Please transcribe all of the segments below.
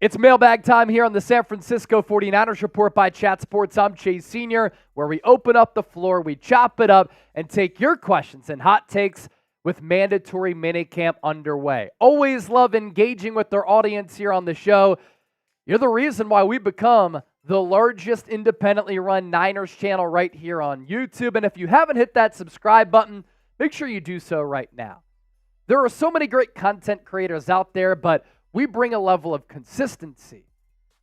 It's mailbag time here on the San Francisco 49ers Report by Chat Sports. I'm Chase Sr., where we open up the floor, we chop it up, and take your questions and hot takes with mandatory minicamp underway. Always love engaging with our audience here on the show. You're the reason why we become the largest independently run Niners channel right here on YouTube. And if you haven't hit that subscribe button, make sure you do so right now. There are so many great content creators out there, but we bring a level of consistency,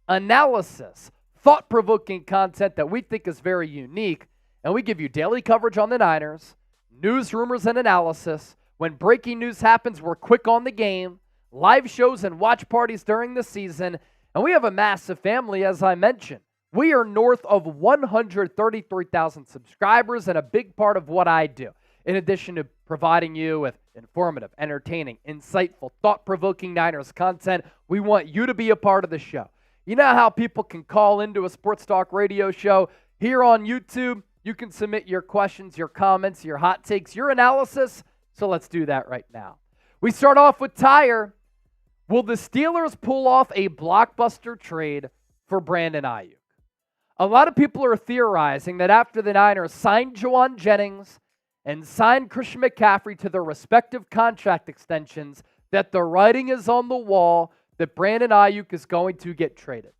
analysis, thought-provoking content that we think is very unique, and we give you daily coverage on the Niners, news, rumors, and analysis. When breaking news happens, we're quick on the game, live shows and watch parties during the season, and we have a massive family, as I mentioned. We are north of 133,000 subscribers, and a big part of what I do, in addition to providing you with informative, entertaining, insightful, thought-provoking Niners content, we want you to be a part of the show. You know how people can call into a sports talk radio show? Here on YouTube, you can submit your questions, your comments, your hot takes, your analysis. So let's do that right now. We start off with Tyre. Will the Steelers pull off a blockbuster trade for Brandon Aiyuk? A lot of people are theorizing that after the Niners signed Juwan Jennings and signed Christian McCaffrey to their respective contract extensions, that the writing is on the wall that Brandon Aiyuk is going to get traded.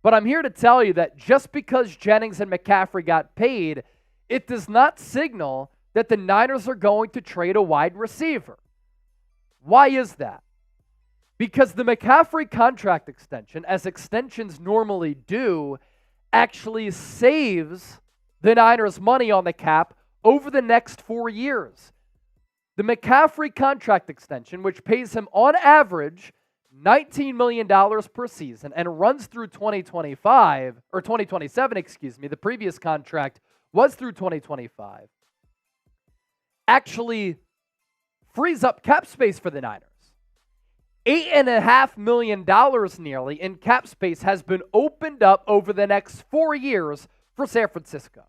But I'm here to tell you that just because Jennings and McCaffrey got paid, it does not signal that the Niners are going to trade a wide receiver. Why is that? Because the McCaffrey contract extension, as extensions normally do, actually saves the Niners money on the cap over the next 4 years. The McCaffrey contract extension, which pays him on average $19 million per season and runs through 2025, or 2027, the previous contract was through 2025, actually frees up cap space for the Niners. $8.5 million nearly in cap space has been opened up over the next 4 years for San Francisco.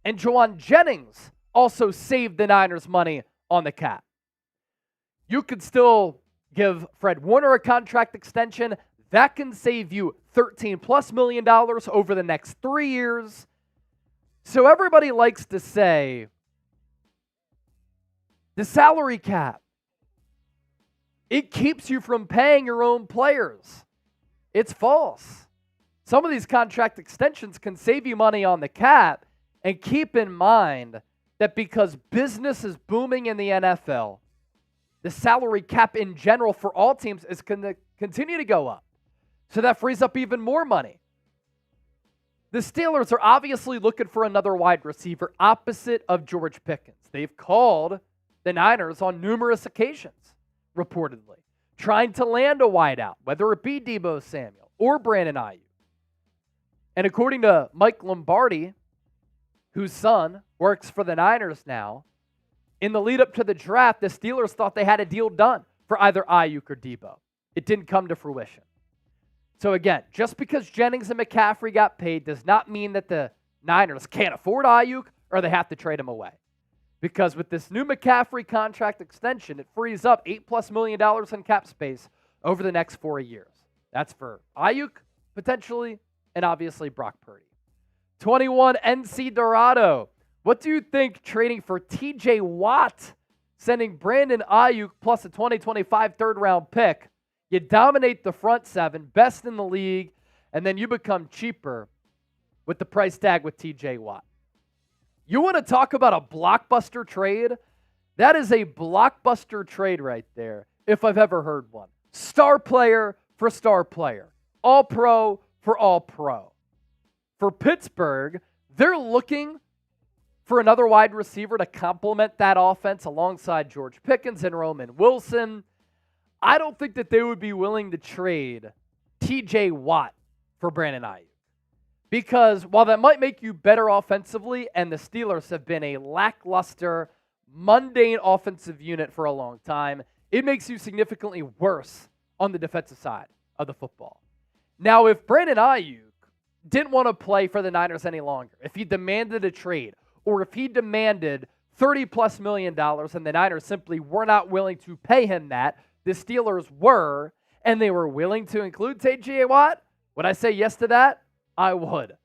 And Juwan Jennings also saved the Niners money on the cap. You could still give Fred Warner a contract extension. That can save you $13+ million over the next 3 years. So everybody likes to say, the salary cap, it keeps you from paying your own players. It's false. Some of these contract extensions can save you money on the cap. And keep in mind that because business is booming in the NFL, the salary cap in general for all teams is going to continue to go up. So that frees up even more money. The Steelers are obviously looking for another wide receiver opposite of George Pickens. They've called the Niners on numerous occasions, reportedly, trying to land a wideout, whether it be Deebo Samuel or Brandon Aiyuk. And according to Mike Lombardi, whose son works for the Niners now, in the lead up to the draft, the Steelers thought they had a deal done for either Aiyuk or Deebo. It didn't come to fruition. So again, just because Jennings and McCaffrey got paid does not mean that the Niners can't afford Aiyuk or they have to trade him away. Because with this new McCaffrey contract extension, it frees up $8+ million in cap space over the next 4 years. That's for Aiyuk, potentially, and obviously Brock Purdy. 21 NC Dorado. What do you think trading for TJ Watt, sending Brandon Aiyuk plus a 2025 third-round pick? You dominate the front seven, best in the league, and then you become cheaper with the price tag with TJ Watt. You want to talk about a blockbuster trade? That is a blockbuster trade right there, if I've ever heard one. Star player for star player. All pro for all pro. For Pittsburgh, they're looking for another wide receiver to complement that offense alongside George Pickens and Roman Wilson. I don't think that they would be willing to trade TJ Watt for Brandon Aiyuk. Because while that might make you better offensively, and the Steelers have been a lackluster, mundane offensive unit for a long time, it makes you significantly worse on the defensive side of the football. Now, if Brandon Aiyuk didn't want to play for the Niners any longer, if he demanded a trade, or if he demanded $30+ million and the Niners simply were not willing to pay him that, the Steelers were, and they were willing to include T.J. Watt, would I say yes to that? I would.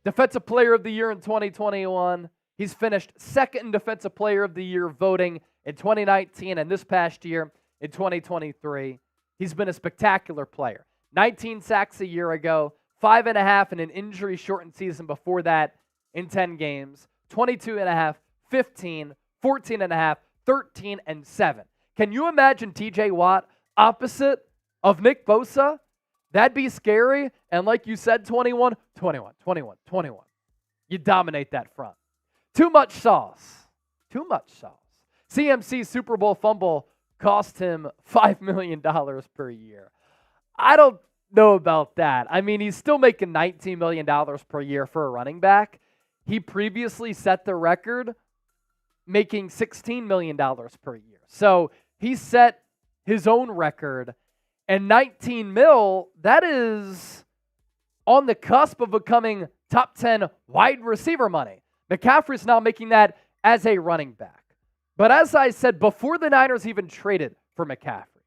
Defensive Player of the Year in 2021. He's finished second in Defensive Player of the Year voting in 2019 and this past year in 2023. He's been a spectacular player. 19 sacks a year ago, 5.5 in an injury-shortened season before that in 10 games, 22.5, 15, 14.5, 13, and 7. Can you imagine T.J. Watt opposite of Nick Bosa? That'd be scary. And like you said, 21. You dominate that front. Too much sauce. CMC's Super Bowl fumble cost him $5 million per year. I don't know about that. I mean, he's still making $19 million per year for a running back. He previously set the record making $16 million per year. So he set his own record, and 19 mil, that is on the cusp of becoming top 10 wide receiver money. McCaffrey's now making that as a running back. But as I said, before the Niners even traded for McCaffrey,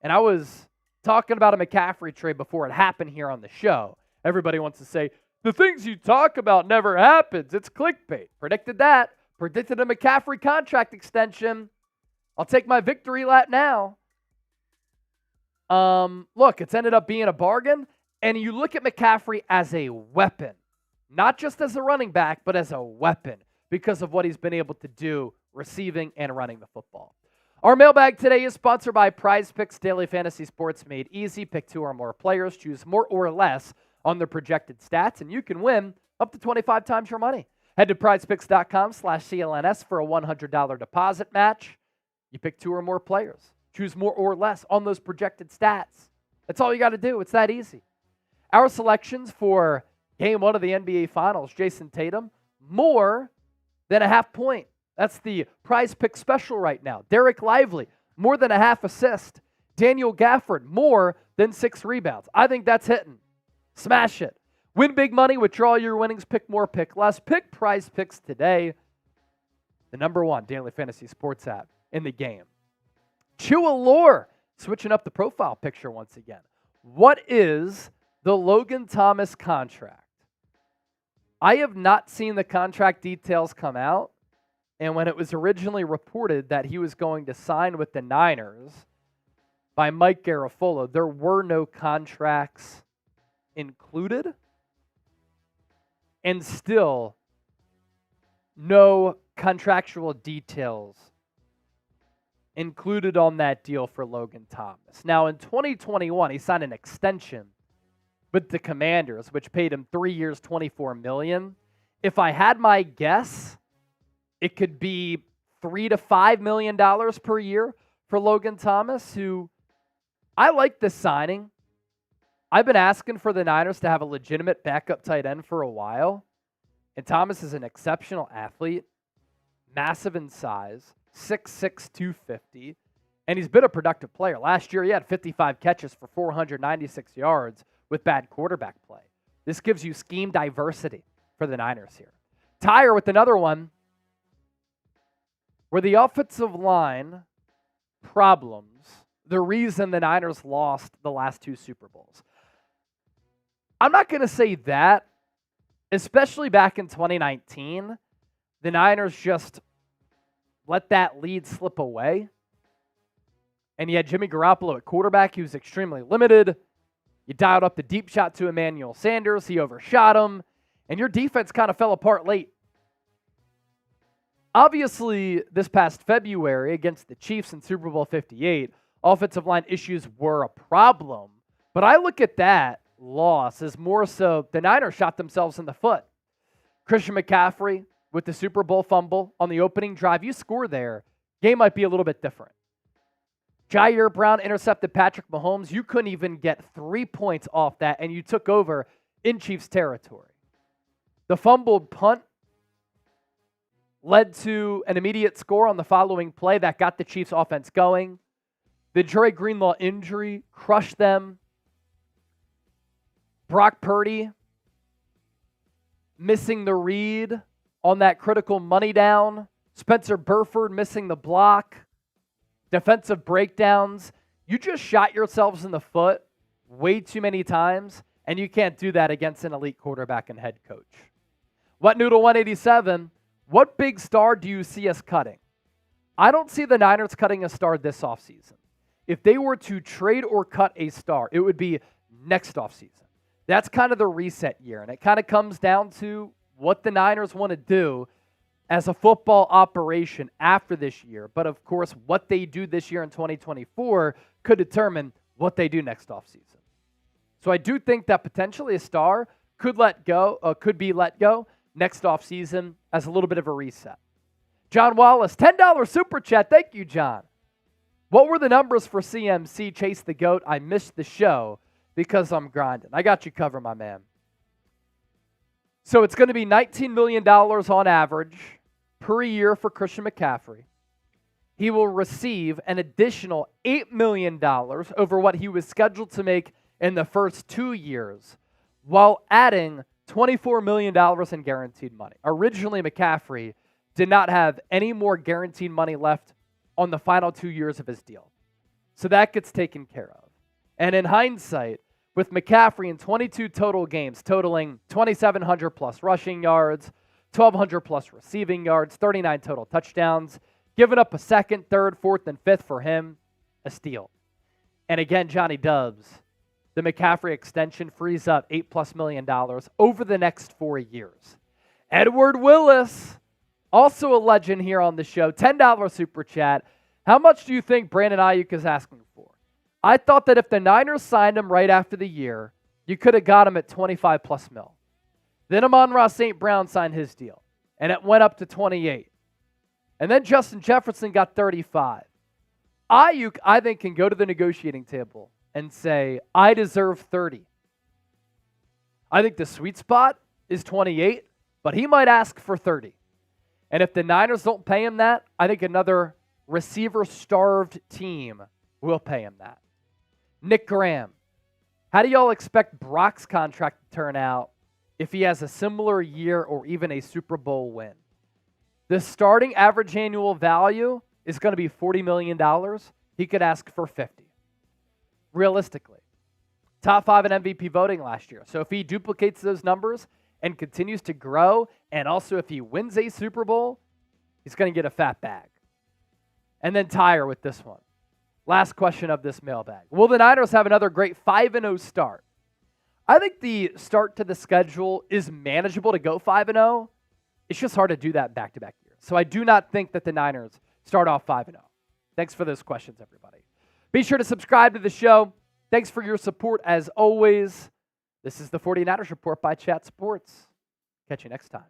and I was talking about a McCaffrey trade before it happened here on the show, everybody wants to say, the things you talk about never happens. It's clickbait. Predicted that. Predicted a McCaffrey contract extension. I'll take my victory lap now. Look, it's ended up being a bargain, and you look at McCaffrey as a weapon, not just as a running back, but as a weapon because of what he's been able to do receiving and running the football. Our mailbag today is sponsored by Prize Picks Daily Fantasy Sports Made Easy. Pick 2 or more players, choose more or less on their projected stats, and you can win up to 25 times your money. Head to prizepicks.com/CLNS for a $100 deposit match. You pick 2 or more players. Choose more or less on those projected stats. That's all you got to do. It's that easy. Our selections for Game 1 of the NBA Finals, Jason Tatum, more than a half point. That's the Prize Pick special right now. Derek Lively, more than a half assist. Daniel Gafford, more than 6 rebounds. I think that's hitting. Smash it. Win big money, withdraw your winnings, pick more, pick less. Pick Prize Picks today. The #1 daily fantasy sports app in the game. Chua Lore, switching up the profile picture once again. What is the Logan Thomas contract? I have not seen the contract details come out, and when it was originally reported that he was going to sign with the Niners by Mike Garafolo, there were no contracts included, and still no contractual details included on that deal for Logan Thomas. Now, in 2021, he signed an extension with the Commanders, which paid him 3 years, $24 million. If I had my guess, it could be $3 to $5 million per year for Logan Thomas, who I like this signing. I've been asking for the Niners to have a legitimate backup tight end for a while, and Thomas is an exceptional athlete, massive in size, 6'6", 250, and he's been a productive player. Last year, he had 55 catches for 496 yards with bad quarterback play. This gives you scheme diversity for the Niners here. Tire with another one where the offensive line problems, the reason the Niners lost the last 2 Super Bowls. I'm not going to say that, especially back in 2019, the Niners just let that lead slip away. And you had Jimmy Garoppolo at quarterback. He was extremely limited. You dialed up the deep shot to Emmanuel Sanders. He overshot him. And your defense kind of fell apart late. Obviously, this past February against the Chiefs in Super Bowl 58, offensive line issues were a problem. But I look at that loss as more so the Niners shot themselves in the foot. Christian McCaffrey with the Super Bowl fumble on the opening drive. You score there, game might be a little bit different. Jair Brown intercepted Patrick Mahomes. You couldn't even get 3 points off that, and you took over in Chiefs territory. The fumbled punt led to an immediate score on the following play that got the Chiefs offense going. The Dre Greenlaw injury crushed them. Brock Purdy missing the read on that critical money down. Spencer Burford missing the block. Defensive breakdowns. You just shot yourselves in the foot way too many times, and you can't do that against an elite quarterback and head coach. What Noodle 187, what big star do you see us cutting? I don't see the Niners cutting a star this offseason. If they were to trade or cut a star, it would be next offseason. That's kind of the reset year, and it kind of comes down to what the Niners want to do as a football operation after this year. But of course, what they do this year in 2024 could determine what they do next offseason. So I do think that potentially a star could be let go next offseason as a little bit of a reset. John Wallace, $10 super chat. Thank you, John. What were the numbers for CMC Chase the GOAT? I missed the show because I'm grinding. I got you covered, my man. So it's going to be $19 million on average per year for Christian McCaffrey. He will receive an additional $8 million over what he was scheduled to make in the first 2 years, while adding $24 million in guaranteed money. Originally, McCaffrey did not have any more guaranteed money left on the final 2 years of his deal. So that gets taken care of. And in hindsight, with McCaffrey in 22 total games, totaling 2,700 plus rushing yards, 1,200 plus receiving yards, 39 total touchdowns, giving up a second, third, fourth, and fifth for him, a steal. And again, Johnny Dubs, the McCaffrey extension frees up $8+ million over the next 4 years. Edward Willis, also a legend here on the show, $10 super chat. How much do you think Brandon Aiyuk is asking for? I thought that if the Niners signed him right after the year, you could have got him at 25+ mil. Then Amon-Ra St. Brown signed his deal, and it went up to 28. And then Justin Jefferson got 35. Aiyuk, I think, can go to the negotiating table and say, I deserve 30. I think the sweet spot is 28, but he might ask for 30. And if the Niners don't pay him that, I think another receiver-starved team will pay him that. Nick Graham, how do y'all expect Brock's contract to turn out if he has a similar year or even a Super Bowl win? The starting average annual value is going to be $40 million. He could ask for 50. Realistically. Top 5 in MVP voting last year. So if he duplicates those numbers and continues to grow, and also if he wins a Super Bowl, he's going to get a fat bag. And then Tyre with this one. Last question of this mailbag. Will the Niners have another great 5-0 start? I think the start to the schedule is manageable to go 5-0. It's just hard to do that back-to-back years. So I do not think that the Niners start off 5-0. Thanks for those questions, everybody. Be sure to subscribe to the show. Thanks for your support as always. This is the 49ers Report by Chat Sports. Catch you next time.